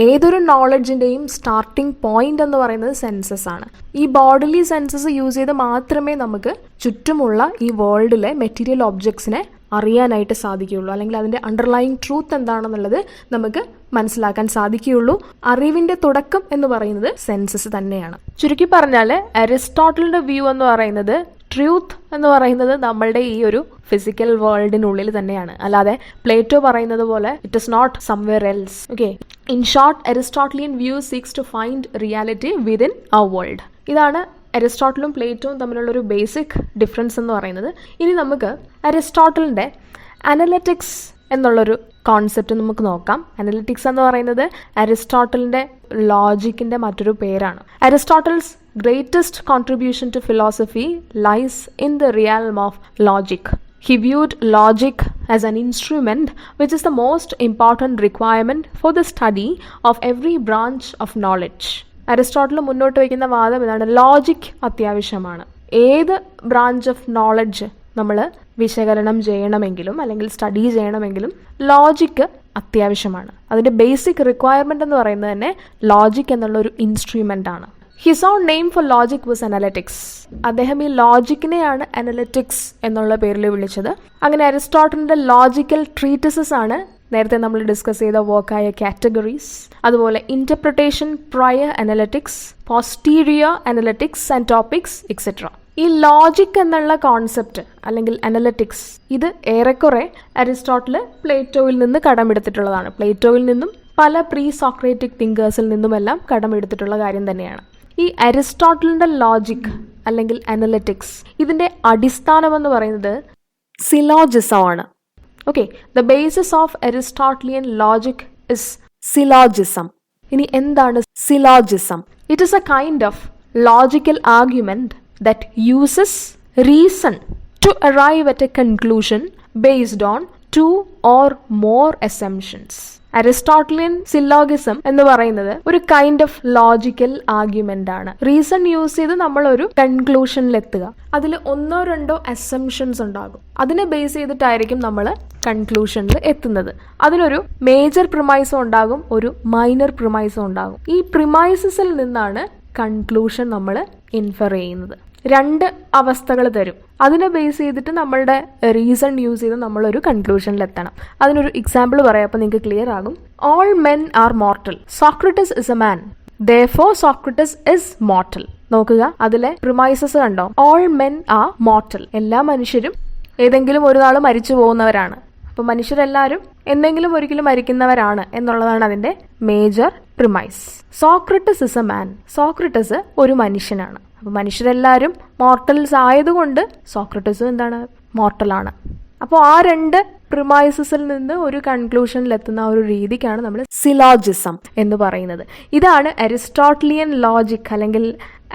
ഏതൊരു നോളജിൻ്റെയും സ്റ്റാർട്ടിംഗ് പോയിന്റ് എന്ന് പറയുന്നത് സെൻസസ് ആണ്. ഈ ബോഡിലി സെൻസസ് യൂസ് ചെയ്ത് മാത്രമേ നമുക്ക് ചുറ്റുമുള്ള ഈ വേൾഡിലെ മെറ്റീരിയൽ ഒബ്ജക്ട്സിനെ അറിയാനായിട്ട് സാധിക്കുകയുള്ളൂ, അല്ലെങ്കിൽ അതിൻ്റെ അണ്ടർലൈങ് ട്രൂത്ത് എന്താണെന്നുള്ളത് നമുക്ക് മനസ്സിലാക്കാൻ സാധിക്കുകയുള്ളൂ. അറിവിൻ്റെ തുടക്കം എന്ന് പറയുന്നത് സെൻസസ് തന്നെയാണ്. ചുരുക്കി പറഞ്ഞാൽ അരിസ്റ്റോട്ടലിൻ്റെ വ്യൂ എന്ന് പറയുന്നത് ട്രൂത്ത് എന്ന് പറയുന്നത് നമ്മളുടെ ഈ ഒരു ഫിസിക്കൽ വേൾഡിനുള്ളിൽ തന്നെയാണ്, അല്ലാതെ പ്ലേറ്റോ പറയുന്നത് പോലെ it is not somewhere else. Okay, in short Aristotelian view seeks to find reality within our world. ഇതാണ് അരിസ്റ്റോട്ടലും പ്ലേറ്റോയും തമ്മിലുള്ള ഒരു ബേസിക് ഡിഫറൻസ് എന്ന് പറയുന്നത്. ഇനി നമുക്ക് അരിസ്റ്റോട്ടലിൻ്റെ അനലറ്റിക്സ് എന്നുള്ളൊരു കോൺസെപ്റ്റ് നമുക്ക് നോക്കാം. അനലറ്റിക്സ് എന്ന് പറയുന്നത് അരിസ്റ്റോട്ടലിൻ്റെ ലോജിക്കിൻ്റെ മറ്റൊരു പേരാണ്. Aristotle's greatest contribution to philosophy lies in the realm of logic. He viewed logic as an instrument which is the most important requirement for the study of every branch of knowledge. Aristotle മുന്നോട്ട് വയ്ക്കുന്ന വാദം ഇതാണ്: logic അത്യാവശ്യമാണ്. ഏത് branch of knowledge നമ്മൾ വിശകലനം ചെയ്യണമെങ്കിലും അല്ലെങ്കിൽ സ്റ്റഡി ചെയ്യണമെങ്കിലും ലോജിക്ക് അത്യാവശ്യമാണ്. അതിൻ്റെ ബേസിക് റിക്വയർമെൻ്റ് എന്ന് പറയുന്നത് തന്നെ ലോജിക് എന്നുള്ള ഒരു ഇൻസ്ട്രുമെൻ്റ് ആണ്. His own name for logic was analytics. അദ്ദേഹം ഈ ലോജിക്കിനെയാണ് അനലറ്റിക്സ് എന്നുള്ള പേരിൽ വിളിച്ചത്. അങ്ങനെ അരിസ്റ്റോട്ടലിൻ്റെ ലോജിക്കൽ ട്രീറ്റിസസ് ആണ് നേരത്തെ നമ്മൾ ഡിസ്കസ് ചെയ്ത വർക്കായ കാറ്റഗറീസ്, അതുപോലെ interpretation, prior analytics, posterior analytics and topics etcetera. ഈ ലോജിക് എന്നുള്ള കോൺസെപ്റ്റ് അല്ലെങ്കിൽ അനലറ്റിക്സ് ഇത് ഏറെക്കുറെ അരിസ്റ്റോട്ടിൽ പ്ലേറ്റോയിൽ നിന്ന് കടമെടുത്തിട്ടുള്ളതാണ്. പ്ലേറ്റോയിൽ നിന്നും പല പ്രീ സോക്രേറ്റിക് തിങ്കേഴ്സിൽ നിന്നുമെല്ലാം കടമെടുത്തിട്ടുള്ള കാര്യം തന്നെയാണ്. ഈ അരിസ്റ്റോട്ടലിൻ്റെ ലോജിക് അല്ലെങ്കിൽ അനലറ്റിക്സ് ഇതിൻ്റെ അടിസ്ഥാനമെന്ന് പറയുന്നത് സിലോജിസമാണ്. Okay, the basis of Aristotelian logic is syllogism. ഇനി എന്താണ് syllogism? It is a kind of logical argument that uses reason to arrive at a conclusion based on two or more assumptions. Aristotelian സിലോഗിസം എന്ന് പറയുന്നത് ഒരു kind of logical argument ആണ്. Reason use ചെയ്ത് നമ്മളൊരു കൺക്ലൂഷനിലെത്തുക. അതിൽ ഒന്നോ രണ്ടോ അസംഷൻസ് ഉണ്ടാകും. അതിനെ ബേസ് ചെയ്തിട്ടായിരിക്കും നമ്മൾ കൺക്ലൂഷനിൽ എത്തുന്നത്. അതിനൊരു മേജർ പ്രിമൈസും ഉണ്ടാകും, ഒരു മൈനർ പ്രിമൈസും ഉണ്ടാകും. ഈ പ്രിമൈസസിൽ നിന്നാണ് കൺക്ലൂഷൻ നമ്മൾ ഇൻഫർ ചെയ്യുന്നത്. രണ്ട് അവസ്ഥകൾ തരും. അതിനെ ബേസ് ചെയ്തിട്ട് നമ്മളുടെ റീസൺ യൂസ് ചെയ്ത് നമ്മളൊരു കൺക്ലൂഷനിലെത്തണം. അതിനൊരു എക്സാമ്പിൾ പറയാം, അപ്പോൾ നിങ്ങൾക്ക് ക്ലിയർ ആകും. All men are mortal. സോക്രട്ടസ് is a man, therefore സോക്രട്ടസ് is mortal. നോക്കുക, അതിലെ പ്രിമൈസസ് കണ്ടോ? All men are mortal. എല്ലാ മനുഷ്യരും ഏതെങ്കിലും ഒരു നാൾ മരിച്ചു പോകുന്നവരാണ്. അപ്പോൾ മനുഷ്യരെല്ലാവരും എന്തെങ്കിലും ഒരിക്കലും മരിക്കുന്നവരാണ് എന്നുള്ളതാണ് അതിൻ്റെ major premise. സോക്രട്ടസ് is a man. സോക്രട്ടസ് ഒരു മനുഷ്യനാണ്. അപ്പോൾ മനുഷ്യരെല്ലാവരും മോർട്ടൽസ് ആയതുകൊണ്ട് സോക്രട്ടസും എന്താണ്? മോർട്ടലാണ്. അപ്പോൾ ആ രണ്ട് പ്രിമൈസസിൽ നിന്ന് ഒരു കൺക്ലൂഷനിലെത്തുന്ന ഒരു രീതിക്കാണ് നമ്മൾ സിലോജിസം എന്ന് പറയുന്നത്. ഇതാണ് അരിസ്റ്റോട്ടലിയൻ ലോജിക് അല്ലെങ്കിൽ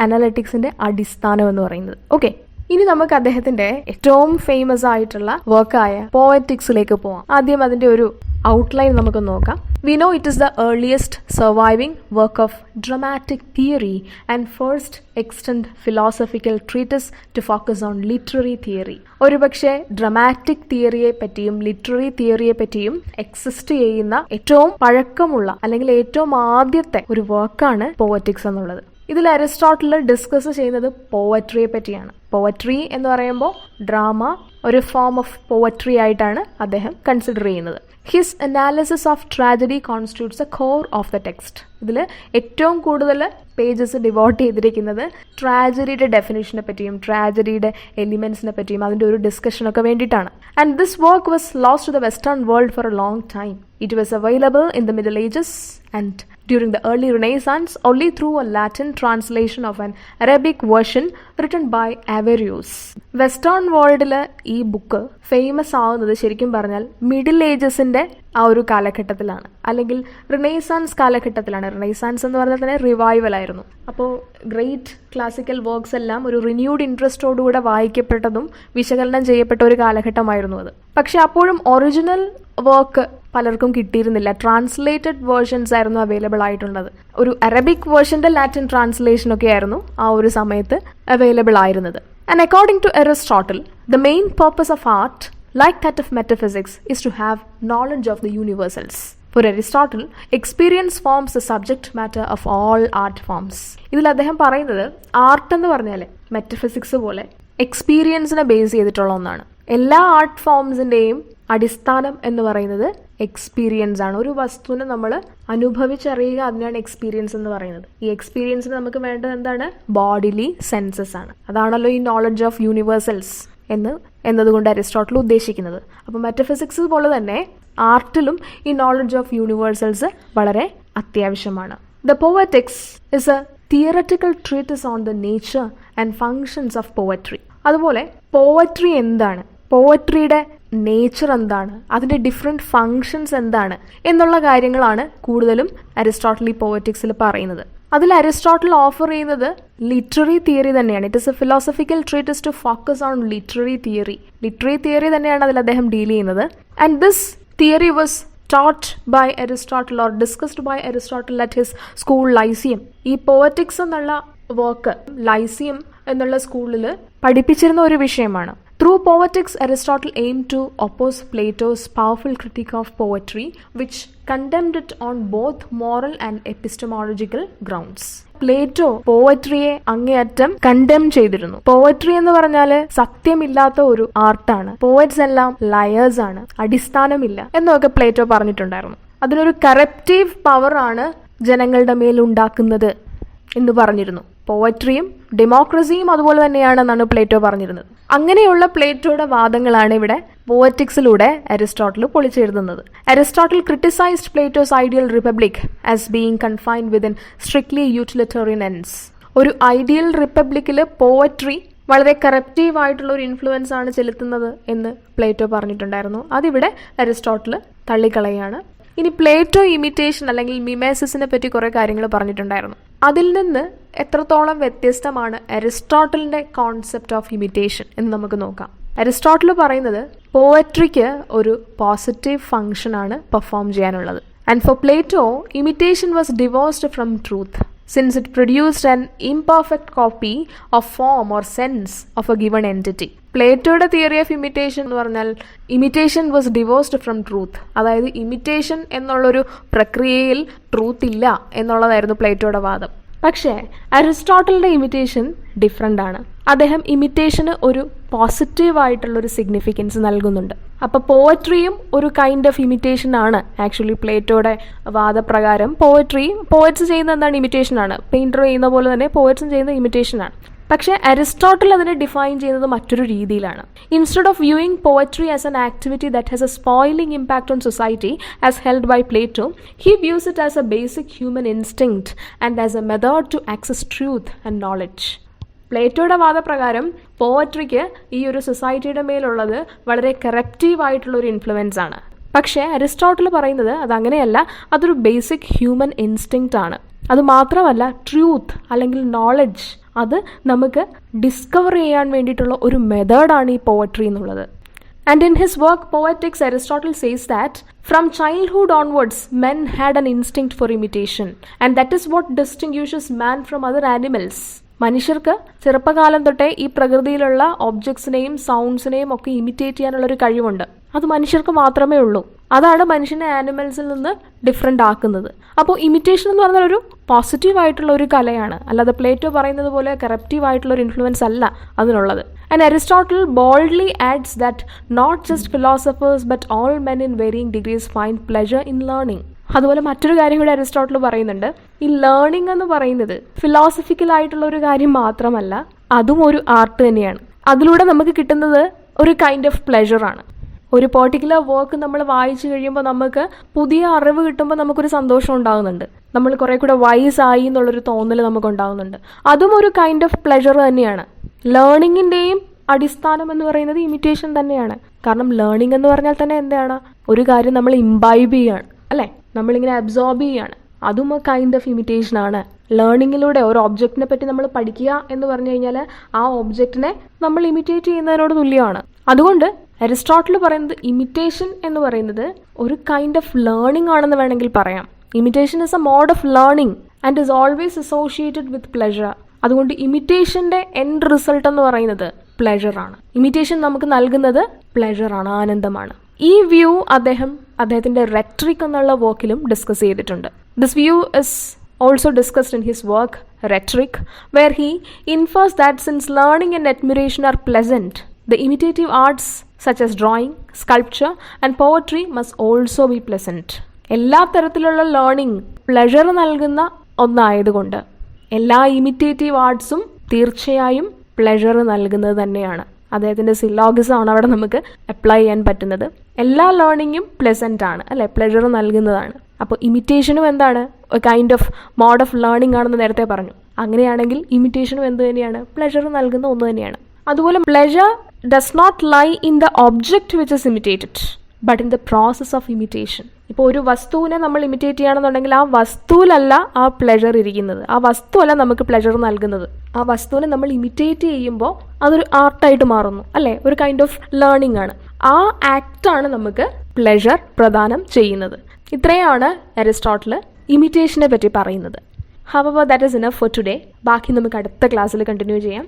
അനലറ്റിക്സിന്റെ അടിസ്ഥാനം എന്ന് പറയുന്നത്. ഓക്കെ, ഇനി നമുക്ക് അദ്ദേഹത്തിന്റെ ഏറ്റവും ഫേമസ് ആയിട്ടുള്ള വർക്കായ പോയറ്റിക്സിലേക്ക് പോവാം. ആദ്യം അതിന്റെ ഒരു ഔട്ട്ലൈൻ നമുക്ക് നോക്കാം. We know it is the earliest surviving work of dramatic theory and first extant philosophical treatise to focus on literary theory. ഒരുപക്ഷെ ഡ്രമാറ്റിക് തിയറിയെ പറ്റിയും ലിറ്റററി തിയറിയെ പറ്റിയും എക്സിസ്റ്റ് ചെയ്യുന്ന ഏറ്റവും പഴക്കമുള്ള അല്ലെങ്കിൽ ഏറ്റവും ആദ്യത്തെ ഒരു വർക്കാണ് പോയറ്റിക്സ് എന്നുള്ളത്. ഇതിൽ അരിസ്റ്റോട്ടിൽ ഡിസ്കസ് ചെയ്യുന്നത് പോവട്രിയെ പറ്റിയാണ്. പോവട്രി എന്ന് പറയുമ്പോൾ ഡ്രാമ ഒരു ഫോം ഓഫ് പോവട്രി ആയിട്ടാണ് അദ്ദേഹം കൺസിഡർ ചെയ്യുന്നത്. His analysis of tragedy constitutes A core of the text. ഇതിൽ ഏറ്റവും കൂടുതൽ പേജസ് ഡിവോട്ട് ചെയ്തിരിക്കുന്നത് ട്രാജഡിയുടെ ഡെഫിനേഷനെ പറ്റിയും ട്രാജഡിയുടെ എലിമെന്റ്സിനെ പറ്റിയും അതിൻ്റെ ഒരു ഡിസ്കഷനൊക്കെ വേണ്ടിയിട്ടാണ്. And this work was lost to the western world for a long time. It was available in the Middle Ages and during the early Renaissance only through a Latin translation of an Arabic version written by Averroes. Western വേൾഡിൽ ഈ book famous ആവുന്നത് ശരിക്കും പറഞ്ഞാൽ middle ഏജസിൻ്റെ ആ ഒരു കാലഘട്ടത്തിലാണ്, അല്ലെങ്കിൽ renaissance കാലഘട്ടത്തിലാണ്. റിനൈസാൻസ് എന്ന് പറഞ്ഞാൽ തന്നെ റിവൈവൽ ആയിരുന്നു. അപ്പോൾ ഗ്രേറ്റ് ക്ലാസിക്കൽ വർക്ക്സ് എല്ലാം ഒരു റിന്യൂഡ് ഇൻട്രസ്റ്റോടുകൂടെ വായിക്കപ്പെട്ടതും വിശകലനം ചെയ്യപ്പെട്ട ഒരു കാലഘട്ടമായിരുന്നു അത്. പക്ഷെ അപ്പോഴും ഒറിജിനൽ വർക്ക് പലർക്കും കിട്ടിയിരുന്നില്ല. ട്രാൻസ്ലേറ്റഡ് വേർഷൻസ് ആയിരുന്നു അവൈലബിൾ ആയിട്ടുള്ളത്. ഒരു അറബിക് വേർഷൻ്റെ ലാറ്റിൻ ട്രാൻസ്ലേഷനൊക്കെ ആയിരുന്നു ആ ഒരു സമയത്ത് അവൈലബിൾ ആയിരുന്നത്. And according to Aristotle, the main purpose of art, like that of metaphysics, is to have knowledge of the universals. For Aristotle, experience forms the subject matter of all art forms. ഇതിൽ അദ്ദേഹം പറയുന്നത് art എന്ന് പറഞ്ഞാൽ metaphysics പോലെ എക്സ്പീരിയൻസിനെ base ചെയ്തിട്ടുള്ള ഒന്നാണ്. എല്ലാ art ഫോംസിൻ്റെയും അടിസ്ഥാനം എന്ന് പറയുന്നത് എക്സ്പീരിയൻസ് ആണ്. ഒരു വസ്തുവിനെ നമ്മൾ അനുഭവിച്ചറിയുക, അതിനാണ് എക്സ്പീരിയൻസ് എന്ന് പറയുന്നത്. ഈ എക്സ്പീരിയൻസിന് നമുക്ക് വേണ്ടത് എന്താണ്? ബോഡിലി സെൻസസ് ആണ്. അതാണല്ലോ ഈ നോളജ് ഓഫ് യൂണിവേഴ്സൽസ് എന്നതുകൊണ്ട് അരിസ്റ്റോട്ടിൽ ഉദ്ദേശിക്കുന്നത്. അപ്പോൾ മെറ്റഫിസിക്സ് പോലെ തന്നെ ആർട്ടിലും ഈ നോളജ് ഓഫ് യൂണിവേഴ്സൽസ് വളരെ അത്യാവശ്യമാണ്. The Poetics is a theoretical treatise on the nature and functions of poetry. അതുപോലെ പോയട്രി എന്താണ്, പോയട്രിയുടെ നേച്ചർ എന്താണ്, അതിൻ്റെ ഡിഫറെൻറ്റ് ഫങ്ഷൻസ് എന്താണ് എന്നുള്ള കാര്യങ്ങളാണ് കൂടുതലും അരിസ്റ്റോട്ടിൽ ഈ പോയറ്റിക്സിൽ പറയുന്നത്. അതിൽ അരിസ്റ്റോട്ടിൽ ഓഫർ ചെയ്യുന്നത് ലിറ്റററി തിയറി തന്നെയാണ്. It is a philosophical treatise to focus on literary theory. Literary theory തന്നെയാണ് അതിൽ അദ്ദേഹം ഡീൽ ചെയ്യുന്നത്. And this theory was taught by Aristotle or discussed by Aristotle at his school Lyceum. ഈ poetics എന്നുള്ള work Lyceum എന്നുള്ള സ്കൂളിൽ പഠിപ്പിച്ചിരുന്ന ഒരു വിഷയമാണ്. Through poetics, Aristotle aimed to oppose Plato's powerful critique of poetry, which condemned it on both moral and epistemological grounds. Plato പോയട്രിയെ അങ്ങേയറ്റം condemn ചെയ്തിരുന്നു. Poetry എന്ന് പറഞ്ഞാല് സത്യമില്ലാത്ത ഒരു ആർട്ടാണ്, പോയറ്റ്സ് എല്ലാം ലയേഴ്സ് ആണ്, അടിസ്ഥാനമില്ല എന്നൊക്കെ പ്ലേറ്റോ പറഞ്ഞിട്ടുണ്ടായിരുന്നു. അതിനൊരു കറപ്റ്റീവ് പവർ ആണ് ജനങ്ങളുടെ മേൽ ഉണ്ടാക്കുന്നത് എന്ന് പറഞ്ഞിരുന്നു. പോയട്രിയും ഡെമോക്രസിയും അതുപോലെ തന്നെയാണെന്നാണ് പ്ലേറ്റോ പറഞ്ഞിരുന്നത്. അങ്ങനെയുള്ള പ്ലേറ്റോയുടെ വാദങ്ങളാണ് ഇവിടെ പോയറ്റിക്സിലൂടെ അരിസ്റ്റോട്ടിൽ പൊളിച്ചെഴുതുന്നത്. Aristotle criticized Plato's ideal republic as being confined within strictly utilitarian ends. ഒരു ഐഡിയൽ റിപ്പബ്ലിക്കിൽ പോയട്രി വളരെ കറപ്റ്റീവ് ആയിട്ടുള്ള ഒരു ഇൻഫ്ലുവൻസ് ആണ് ചെലുത്തുന്നത് എന്ന് പ്ലേറ്റോ പറഞ്ഞിട്ടുണ്ടായിരുന്നു. അതിവിടെ അരിസ്റ്റോട്ടിൽ തള്ളിക്കളയാണ്. ഇനി പ്ലേറ്റോ ഇമിറ്റേഷൻ അല്ലെങ്കിൽ മിമേസിസിനെ പറ്റി കുറേ കാര്യങ്ങൾ പറഞ്ഞിട്ടുണ്ടായിരുന്നു. അതിൽ നിന്ന് എത്രത്തോളം വ്യത്യസ്തമാണ് അരിസ്റ്റോട്ടലിന്റെ കോൺസെപ്റ്റ് ഓഫ് ഇമിറ്റേഷൻ എന്ന് നമുക്ക് നോക്കാം. അരിസ്റ്റോട്ടിൽ പറയുന്നത് പോയട്രിക്ക് ഒരു പോസിറ്റീവ് ഫംഗ്ഷനാണ് പെർഫോം ചെയ്യാനുള്ളത്. And for Plato imitation was divorced from truth since it produced an imperfect copy of form or sense of a given entity. പ്ലേറ്റോയുടെ തിയറി ഓഫ് ഇമിറ്റേഷൻ എന്ന് പറഞ്ഞാൽ imitation was divorced from truth. അതായത് imitation എന്നുള്ളൊരു പ്രക്രിയയിൽ truth ഇല്ല എന്നുള്ളതായിരുന്നു പ്ലേറ്റോയുടെ വാദം. പക്ഷേ അരിസ്റ്റോട്ടലിന്റെ ഇമിറ്റേഷൻ ഡിഫറെൻ്റ് ആണ്. അദ്ദേഹം ഇമിറ്റേഷന് ഒരു പോസിറ്റീവായിട്ടുള്ളൊരു സിഗ്നിഫിക്കൻസ് നൽകുന്നുണ്ട്. അപ്പോൾ പോയട്രിയും ഒരു കൈൻഡ് ഓഫ് ഇമിറ്റേഷൻ ആണ്. ആക്ച്വലി പ്ലേറ്റോയുടെ വാദപ്രകാരം പോയറ്റ്സ് ചെയ്യുന്ന എന്താണ്? ഇമിറ്റേഷൻ ആണ്. പെയിൻറ്റർ ചെയ്യുന്ന പോലെ തന്നെ പോയറ്റ്സും ചെയ്യുന്ന ഇമിറ്റേഷൻ ആണ്. പക്ഷേ അരിസ്റ്റോട്ടിൽ അതിനെ ഡിഫൈൻ ചെയ്യുന്നത് മറ്റൊരു രീതിയിലാണ്. Instead of viewing poetry as an activity that has a spoiling impact on society as held by Plato, he views it as a basic human instinct and as a method to access truth and knowledge. പ്ലേറ്റോയുടെ വാദപ്രകാരം പോയട്രിക്ക് ഈ ഒരു സൊസൈറ്റിയുടെ മേലുള്ളത് വളരെ corruptive ആയിട്ടുള്ള ഒരു influence ആണ്. പക്ഷേ അരിസ്റ്റോട്ടിൽ പറയുന്നത് അതങ്ങനെയല്ല, അതൊരു ബേസിക് ഹ്യൂമൻ ഇൻസ്റ്റിങ്ക്റ്റ് ആണ്. അതുമാത്രമല്ല ട്രൂത്ത് അല്ലെങ്കിൽ നോളജ് അത് നമുക്ക് ഡിസ്കവർ ചെയ്യാൻ വേണ്ടിയിട്ടുള്ള ഒരു മെത്തേഡാണ് ഈ പോയട്രി എന്നുള്ളത്. And in his work Poetics Aristotle says that from childhood onwards men had an instinct for imitation and that is what distinguishes man from other animals. മനുഷ്യർക്ക് ചെറുപ്പകാലം തൊട്ടേ ഈ പ്രകൃതിയിലുള്ള ഒബ്ജക്ട്സിനെയും സൗണ്ട്സിനെയും ഒക്കെ ഇമിറ്റേറ്റ് ചെയ്യാനുള്ളൊരു കഴിവുണ്ട്. അത് മനുഷ്യർക്ക് മാത്രമേ ഉള്ളൂ. അതാണ് മനുഷ്യനെ ആനിമൽസിൽ നിന്ന് ഡിഫറെൻ്റ് ആക്കുന്നത്. അപ്പോൾ ഇമിറ്റേഷൻ എന്ന് പറഞ്ഞാൽ ഒരു പോസിറ്റീവ് ആയിട്ടുള്ള ഒരു കലയാണ്, അല്ലാതെ പ്ലേറ്റോ പറയുന്നത് പോലെ കറപ്റ്റീവ് ആയിട്ടുള്ള ഒരു ഇൻഫ്ലുവൻസ് അല്ല അതിനുള്ളത്. And Aristotle boldly adds that not just philosophers but all men in varying degrees find pleasure in learning. അതുപോലെ മറ്റൊരു കാര്യം കൂടി അരിസ്റ്റോട്ടിൽ പറയുന്നുണ്ട്. ഈ ലേണിംഗ് എന്ന് പറയുന്നത് ഫിലോസഫിക്കൽ ആയിട്ടുള്ള ഒരു കാര്യം മാത്രമല്ല, അതും ഒരു ആർട്ട് തന്നെയാണ്. അതിലൂടെ നമുക്ക് കിട്ടുന്നത് ഒരു കൈൻഡ് ഓഫ് പ്ലെഷറാണ്. ഒരു പെർട്ടിക്കുലർ വർക്ക് നമ്മൾ വായിച്ചു കഴിയുമ്പോൾ നമുക്ക് പുതിയ അറിവ് കിട്ടുമ്പോൾ നമുക്കൊരു സന്തോഷം ഉണ്ടാകുന്നുണ്ട്. നമ്മൾ കുറേ കൂടെ വൈസ് ആയി എന്നുള്ളൊരു തോന്നൽ നമുക്ക് ഉണ്ടാകുന്നുണ്ട്. അതും ഒരു കൈൻഡ് ഓഫ് പ്ലെഷർ തന്നെയാണ്. ലേണിങ്ങിൻ്റെയും അടിസ്ഥാനം എന്ന് പറയുന്നത് ഇമിറ്റേഷൻ തന്നെയാണ്. കാരണം ലേണിംഗ് എന്ന് പറഞ്ഞാൽ തന്നെ എന്താണ്? ഒരു കാര്യം നമ്മൾ ഇംബൈബ് ചെയ്യാണ്, അല്ലേ? നമ്മളിങ്ങനെ അബ്സോർബ് ചെയ്യാണ്. അതും എ കൈൻഡ് ഓഫ് ഇമിറ്റേഷൻ ആണ്. ലേണിങ്ങിലൂടെ ഒരു ഒബ്ജക്റ്റിനെ പറ്റി നമ്മൾ പഠിക്കുക എന്ന് പറഞ്ഞു കഴിഞ്ഞാൽ ആ ഒബ്ജക്റ്റിനെ നമ്മൾ ഇമിറ്റേറ്റ് ചെയ്യുന്നതിനോട് തുല്യമാണ്. അതുകൊണ്ട് അരിസ്റ്റോട്ടിൽ പറയുന്നത് ഇമിറ്റേഷൻ എന്ന് പറയുന്നത് ഒരു കൈൻഡ് ഓഫ് ലേണിംഗ് ആണെന്ന് വേണമെങ്കിൽ പറയാം. Imitation is a mode of learning and is always associated with pleasure. അതുകൊണ്ട് ഇമിറ്റേഷൻ്റെ എൻഡ് റിസൾട്ട് എന്ന് പറയുന്നത് പ്ലെഷറാണ്. ഇമിറ്റേഷൻ നമുക്ക് നൽകുന്നത് പ്ലെഷറാണ്, ആനന്ദമാണ്. ഈ വ്യൂ അദ്ദേഹം അദ്ദേഹത്തിൻ്റെ റെട്രിക് എന്നുള്ള വർക്കിലും ഡിസ്കസ് ചെയ്തിട്ടുണ്ട്. This view is also discussed in his work Rhetoric, where he infers that since learning and admiration are pleasant, the imitative arts such as drawing, sculpture and poetry must also be pleasant. എല്ലാ തരത്തിലുള്ള learning pleasure നൽകുന്ന ഒന്നായതുകൊണ്ട് എല്ലാ imitative ആർട്സും തീർച്ചയായും pleasure നൽകുന്നത് തന്നെയാണ്. അദ്ദേഹത്തിൻ്റെ സിലോഗിസമാണ് അവിടെ നമുക്ക് അപ്ലൈ ചെയ്യാൻ പറ്റുന്നത്. എല്ലാ ലേണിങ്ങും പ്ലസൻ്റ് ആണ് അല്ലേ, പ്ലഷർ നൽകുന്നതാണ്. അപ്പോൾ ഇമിറ്റേഷനും എന്താണ്, ഒരു kind of mode of learning ആണെന്ന് നേരത്തെ പറഞ്ഞു. അങ്ങനെയാണെങ്കിൽ ഇമിറ്റേഷനും എന്ത് തന്നെയാണ്, പ്ലഷർ നൽകുന്ന ഒന്ന് തന്നെയാണ്. അതുപോലെ pleasure does not lie in the object which is imitated but in the process of imitation. ഇപ്പോൾ ഒരു വസ്തുവിനെ നമ്മൾ ഇമിറ്റേറ്റ് ചെയ്യുകയാണെന്നുണ്ടെങ്കിൽ ആ വസ്തുവിലല്ല ആ പ്ലഷർ ഇരിക്കുന്നത്, ആ വസ്തുവല്ല നമുക്ക് പ്ലഷർ നൽകുന്നത്. ആ വസ്തുവിനെ നമ്മൾ ഇമിറ്റേറ്റ് ചെയ്യുമ്പോൾ അതൊരു ആർട്ടായിട്ട് മാറുന്നു അല്ലേ, ഒരു കൈൻഡ് ഓഫ് ലേണിംഗ് ആണ്. ആ ആക്റ്റാണ് നമുക്ക് പ്ലഷർ പ്രദാനം ചെയ്യുന്നത്. ഇത്രയാണ് അരിസ്റ്റോട്ടിൽ ഇമിറ്റേഷനെ പറ്റി പറയുന്നത്. However that is enough for today. ബാക്കി നമുക്ക് അടുത്ത ക്ലാസ്സിൽ കണ്ടിന്യൂ ചെയ്യാം.